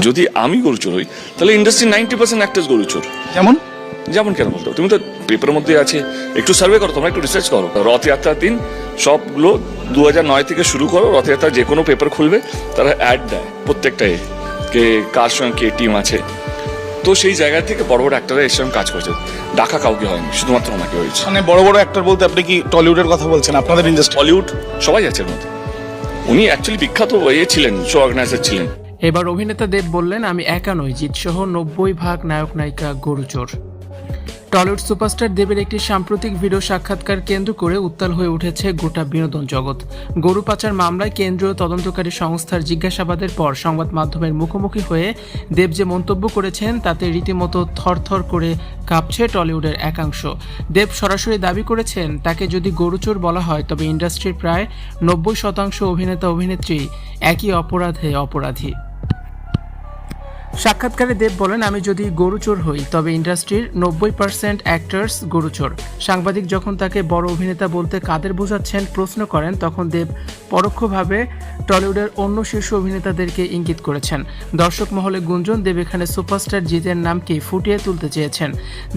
যদি আমি গরুচোর হই তাহলে ইন্ডাস্ট্রি 90% অ্যাক্টার্স গরুচোর। যেমন কেন বলতো, তুমি তো পেপারের মধ্যে আছে, একটু সার্ভে করো, তোমরা একটু রিসার্চ করো। রথযাত্রার দিন সবগুলো 2009 থেকে শুরু করো, রথযাত্রা যে কোনো পেপার খুলবে তারা অ্যাড দেয় প্রত্যেকটা কে কার সঙ্গে কে টিম আছে। তো সেই জায়গা থেকে বড় বড় অ্যাক্টররা এর সঙ্গে কাজ করেছে, ডাকা কাউকে হয়নি, শুধুমাত্র ওনাকে হয়েছে। মানে বড় বড় অ্যাক্টর বলতে আপনি কি টলিউডের কথা বলছেন? আপনাদের ইন্ডাস্ট্রি, বলিউড সবাই আছে এর মধ্যে। উনি অ্যাকচুয়ালি বিখ্যাত ছিলেন, শো অর্গানাইজার ছিলেন। এবার অভিনেতা দেব বললেন, আমি একা নই, জিৎসহ 90% নায়ক নায়িকা গরুচোর। টলিউড সুপারস্টার দেবের একটি সাম্প্রতিক ভিডিও সাক্ষাৎকার কেন্দ্র করে উত্তাল হয়ে উঠেছে গোটা বিনোদন জগৎ। গরু পাচার মামলায় কেন্দ্রীয় তদন্তকারী সংস্থার জিজ্ঞাসাবাদের পর সংবাদ মাধ্যমের মুখোমুখি হয়ে দেব যে মন্তব্য করেছেন তাতে রীতিমতো থরথর করে কাঁপছে টলিউডের একাংশ। দেব সরাসরি দাবি করেছেন, তাকে যদি গরুচোর বলা হয় তবে ইন্ডাস্ট্রির প্রায় 90% অভিনেতা অভিনেত্রী একই অপরাধে অপরাধী। সাক্ষাৎকারে দেব বলেন, আমি যদি গরুচোর হই তবে ইন্ডাস্ট্রির 90% অ্যাক্টার্স গরুচোর। সাংবাদিক যখন তাকে বড় অভিনেতা বলতে কাদের বোঝাচ্ছেন প্রশ্ন করেন, তখন দেব পরোক্ষভাবে টলিউডের অন্য শীর্ষ অভিনেতাদেরকে ইঙ্গিত করেছেন। দর্শক মহলে গুঞ্জন, দেব এখানে সুপারস্টার জিতের নামকে ফুটিয়ে তুলতে চেয়েছেন।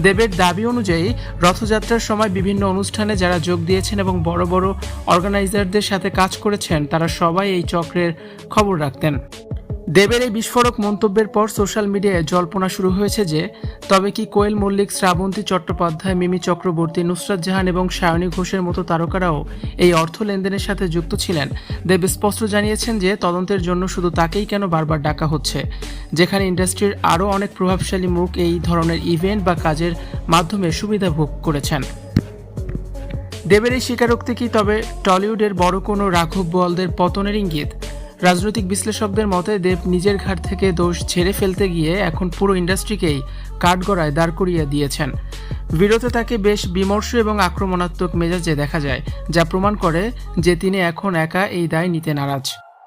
দেবের দাবি অনুযায়ী রথযাত্রার সময় বিভিন্ন অনুষ্ঠানে যারা যোগ দিয়েছেন এবং বড় বড় অর্গানাইজারদের সাথে কাজ করেছেন তারা সবাই এই চক্রের খবর রাখতেন। দেবের এই বিস্ফোরক মন্তব্যের পর সোশ্যাল মিডিয়ায় জল্পনা শুরু হয়েছে যে তবে কি কোয়েল মল্লিক, শ্রাবন্তী চট্টোপাধ্যায়, মিমি চক্রবর্তী, নুসরাত জাহান এবং সায়নী ঘোষের মতো তারকারাও এই অর্থ লেনদেনের সাথে যুক্ত ছিলেন। দেব স্পষ্ট জানিয়েছেন যে তদন্তের জন্য শুধু তাকেই কেন বারবার ডাকা হচ্ছে, যেখানে ইন্ডাস্ট্রির আরও অনেক প্রভাবশালী মুখ এই ধরনের ইভেন্ট বা কাজের মাধ্যমে সুবিধা ভোগ করেছেন। দেবের এই স্বীকারোক্তি কি তবে টলিউডের বড় কোনো রাঘব বোয়ালদের পতনের ইঙ্গিত? রাজনৈতিক বিশ্লেষকদের মতে দেব নিজের ঘাট থেকে দোষ ঝেড়ে ফেলতে গিয়ে এখন পুরো ইন্ডাস্ট্রিকেই কাঠগড়ায় দাঁড় করিয়ে দিয়েছেন। ভিডিওতে তাকে বেশ বিমর্ষ এবং আক্রমণাত্মক মেজাজে দেখা যায়, যা প্রমাণ করে যে তিনি এখন একা এই দায় নিতে নারাজ।